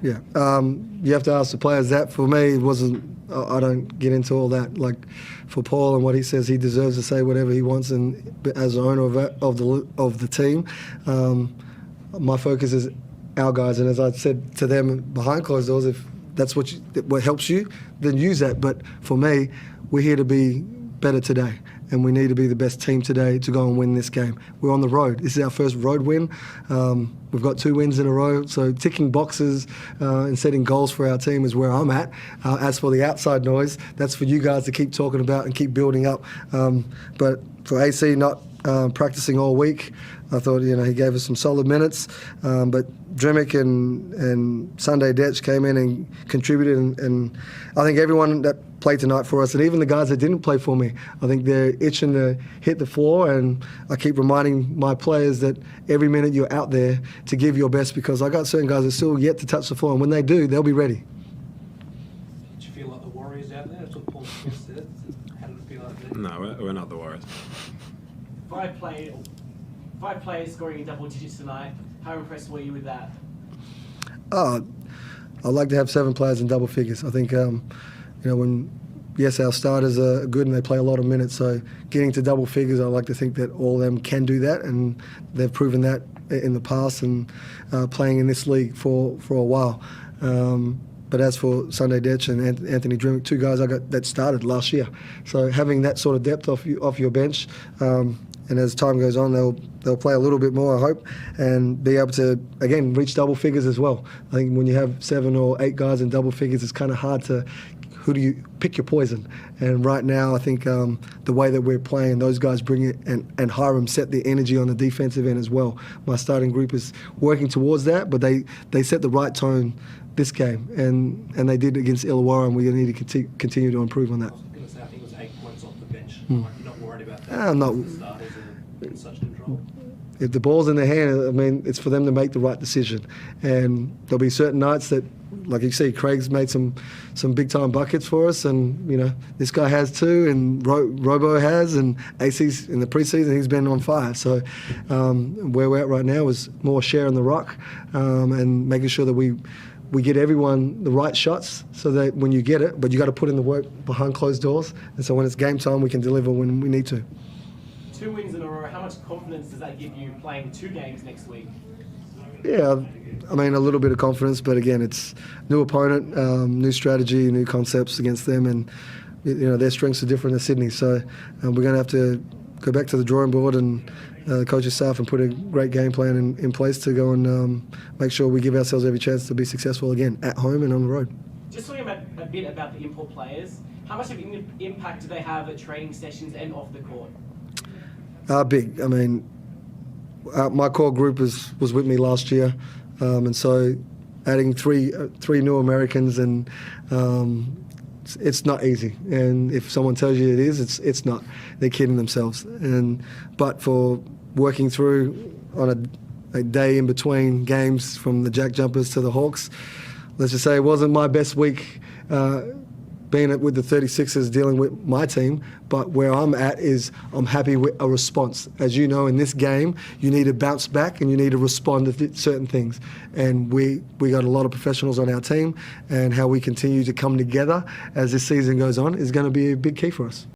Yeah. You have to ask the players that. For me, it wasn't. I don't get into all that. Like for Paul and what he says, he deserves to say whatever he wants. And as the owner of the team, my focus is our guys. And as I said to them behind closed doors, if that's what helps you, then use that. But for me, we're here to be better today. And we need to be the best team today to go and win this game. We're on the road. This is our first road win. We've got 2 wins in a row. So ticking boxes and setting goals for our team is where I'm at. As for the outside noise, that's for you guys to keep talking about and keep building up. But for AC not practicing all week, I thought he gave us some solid minutes. But Dremic and Sunday Detch came in and contributed. And I think everyone that played tonight for us, and even the guys that didn't play for me, I think they're itching to hit the floor. And I keep reminding my players that every minute you're out there to give your best, because I got certain guys that are still yet to touch the floor, and when they do, they'll be ready. Did you feel like the Warriors out there? That's what Paul Smith said. How did it feel out there? No, we're not the Warriors. Five players scoring in double digits tonight. How impressed were you with that? I'd like to have 7 players in double figures. I think, yes, our starters are good and they play a lot of minutes, so getting to double figures, I like to think that all of them can do that, and they've proven that in the past and playing in this league for a while. But as for Sunday Detch and Anthony Dremic, 2 guys I got that started last year. So having that sort of depth off your bench, and as time goes on, they'll play a little bit more, I hope, and be able to, again, reach double figures as well. I think when you have 7 or 8 guys in double figures, it's kind of hard to, who do you pick your poison? And right now, I think the way that we're playing, those guys bring it, and Hiram set the energy on the defensive end as well. My starting group is working towards that, but they set the right tone this game, and they did against Illawarra, and we need to continue to improve on that. I was going to say, I think it was 8 points off the bench. You're not worried about that? I'm not. The starters are in such control. If the ball's in their hand, I mean, it's for them to make the right decision. And there'll be certain nights that, like you see, Craig's made some big-time buckets for us, and, this guy has too, and Robo has, and AC's in the preseason, he's been on fire. So where we're at right now is more sharing the rock and making sure that we get everyone the right shots, so that when you get it, but you got to put in the work behind closed doors, and so when it's game time, we can deliver when we need to. 2 wins in a row. How much confidence does that give you playing 2 games next week? Yeah, I mean, a little bit of confidence, but again, it's new opponent, new strategy, new concepts against them, and their strengths are different than Sydney, so we're going to have to go back to the drawing board and the coaching staff and put a great game plan in place to go and make sure we give ourselves every chance to be successful again at home and on the road. Just talking a bit about the import players, how much of an impact do they have at training sessions and off the court? Big. I mean, my core group was with me last year, and so adding three new Americans, and it's not easy. And if someone tells you it is, it's not. They're kidding themselves. But for working through on a day in between games, from the Jack Jumpers to the Hawks, let's just say it wasn't my best week being with the 36ers dealing with my team, but where I'm at is I'm happy with a response. As you know, in this game, you need to bounce back and you need to respond to certain things. And we got a lot of professionals on our team, and how we continue to come together as this season goes on is going to be a big key for us.